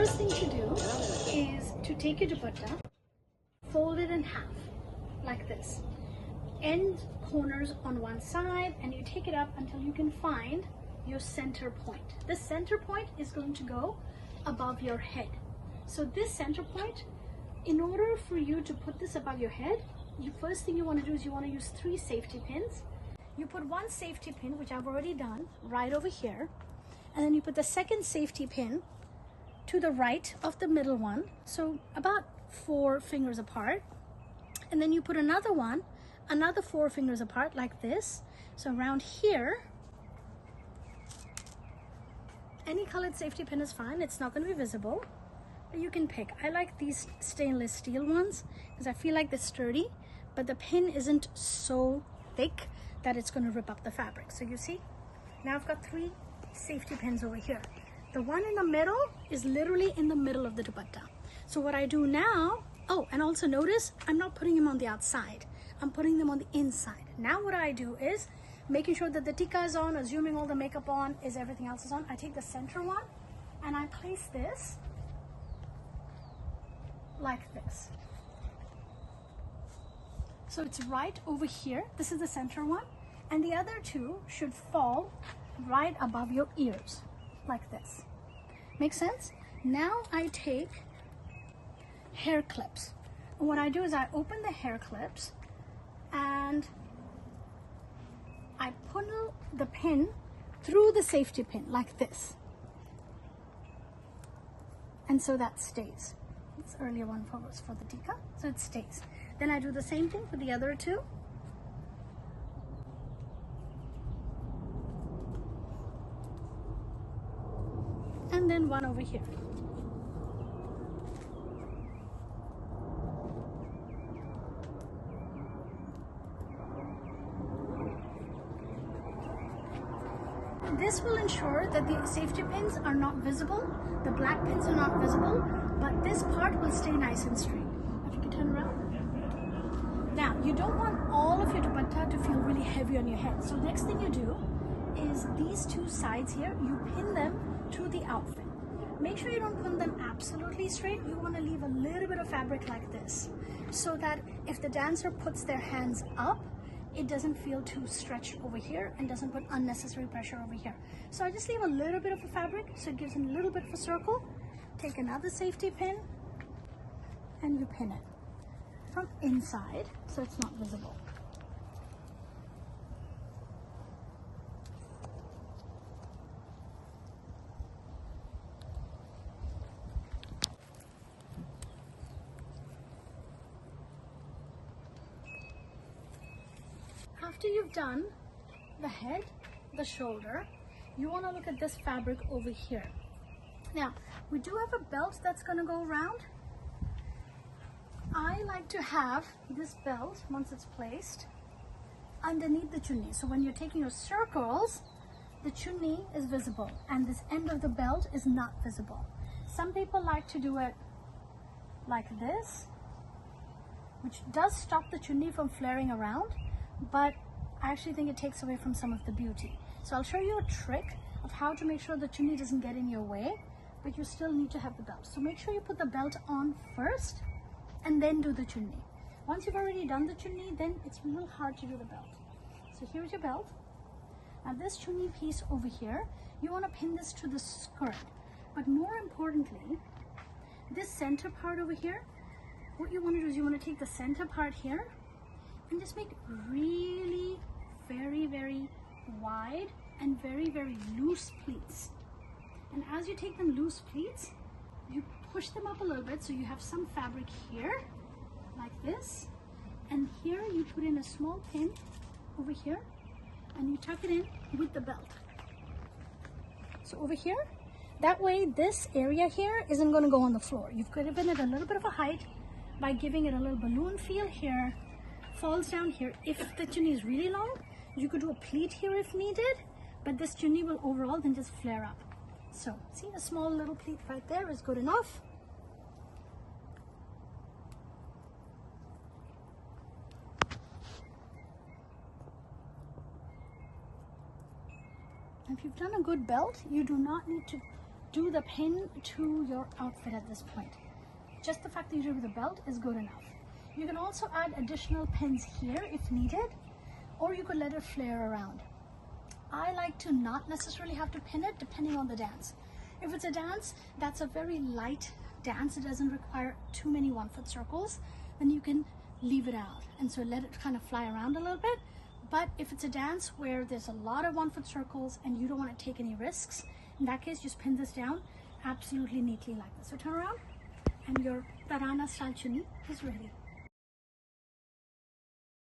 first thing to do is to take your dupatta, fold it in half like this, end corners on one side, and you take it up until you can find your center point. This center point is going to go above your head. So this center point, in order for you to put this above your head, first thing you want to do is you want to use 3 safety pins. You put one safety pin, which I've already done, right over here, and then you put the second safety pin to the right of the middle one, so about 4 fingers apart, and then you put another one, another 4 fingers apart like this. So around here, any colored safety pin is fine. It's not going to be visible, but you can pick. I like these stainless steel ones because I feel like they're sturdy, but the pin isn't so thick that it's going to rip up the fabric. So you see, now I've got 3 safety pins over here. The one in the middle is literally in the middle of the dupatta. So what I do now, oh, and also notice I'm not putting them on the outside. I'm putting them on the inside. Now what I do is making sure that the tikka is on, assuming all the makeup on, is everything else is on. I take the center one and I place this like this. So it's right over here. This is the center one, and the other 2 should fall right above your ears like this. Make sense? Now I take hair clips. And what I do is I open the hair clips and I pull the pin through the safety pin like this. And so that stays. This earlier one was for the tikka, so it stays. Then I do the same thing for the other 2. And then one over here. This will ensure that the safety pins are not visible, the black pins are not visible, but this part will stay nice and straight. If you can turn around. Now, you don't want all of your dupatta to feel really heavy on your head. So next thing you do is these 2 sides here, you pin them to the outfit. Make sure you don't pin them absolutely straight. You want to leave a little bit of fabric like this, so that if the dancer puts their hands up, it doesn't feel too stretched over here and doesn't put unnecessary pressure over here. So I just leave a little bit of a fabric so it gives them a little bit of a circle. Take another safety pin and you pin it from inside so it's not visible. After you've done the head, the shoulder, you want to look at this fabric over here. Now, we do have a belt that's going to go around. I like to have this belt, once it's placed, underneath the chunni. So when you're taking your circles, the chunni is visible and this end of the belt is not visible. Some people like to do it like this, which does stop the chunni from flaring around, but I actually think it takes away from some of the beauty. So I'll show you a trick of how to make sure the chunni doesn't get in your way, but you still need to have the belt. So make sure you put the belt on first and then do the chunni. Once you've already done the chunni, then it's a little hard to do the belt. So here's your belt. Now this chunni piece over here, you want to pin this to the skirt. But more importantly, this center part over here, what you want to do is you want to take the center part here and just make really very, very wide and very, very loose pleats. And as you take them loose pleats, you push them up a little bit so you have some fabric here, like this. And here you put in a small pin over here and you tuck it in with the belt. So over here, that way this area here isn't going to go on the floor. You've given it a little bit of a height by giving it a little balloon feel here, falls down here. If the chunni is really long, you could do a pleat here if needed, but this chunni will overall then just flare up. So see, a small little pleat right there is good enough. If you've done a good belt, you do not need to do the pin to your outfit at this point. Just the fact that you do it with a belt is good enough. You can also add additional pins here if needed, or you could let it flare around. I like to not necessarily have to pin it depending on the dance. If it's a dance that's a very light dance, it doesn't require too many 1-foot circles, then you can leave it out and so let it kind of fly around a little bit. But if it's a dance where there's a lot of 1-foot circles and you don't want to take any risks, in that case just pin this down absolutely neatly like this. So turn around and your Tarana style chunni is ready.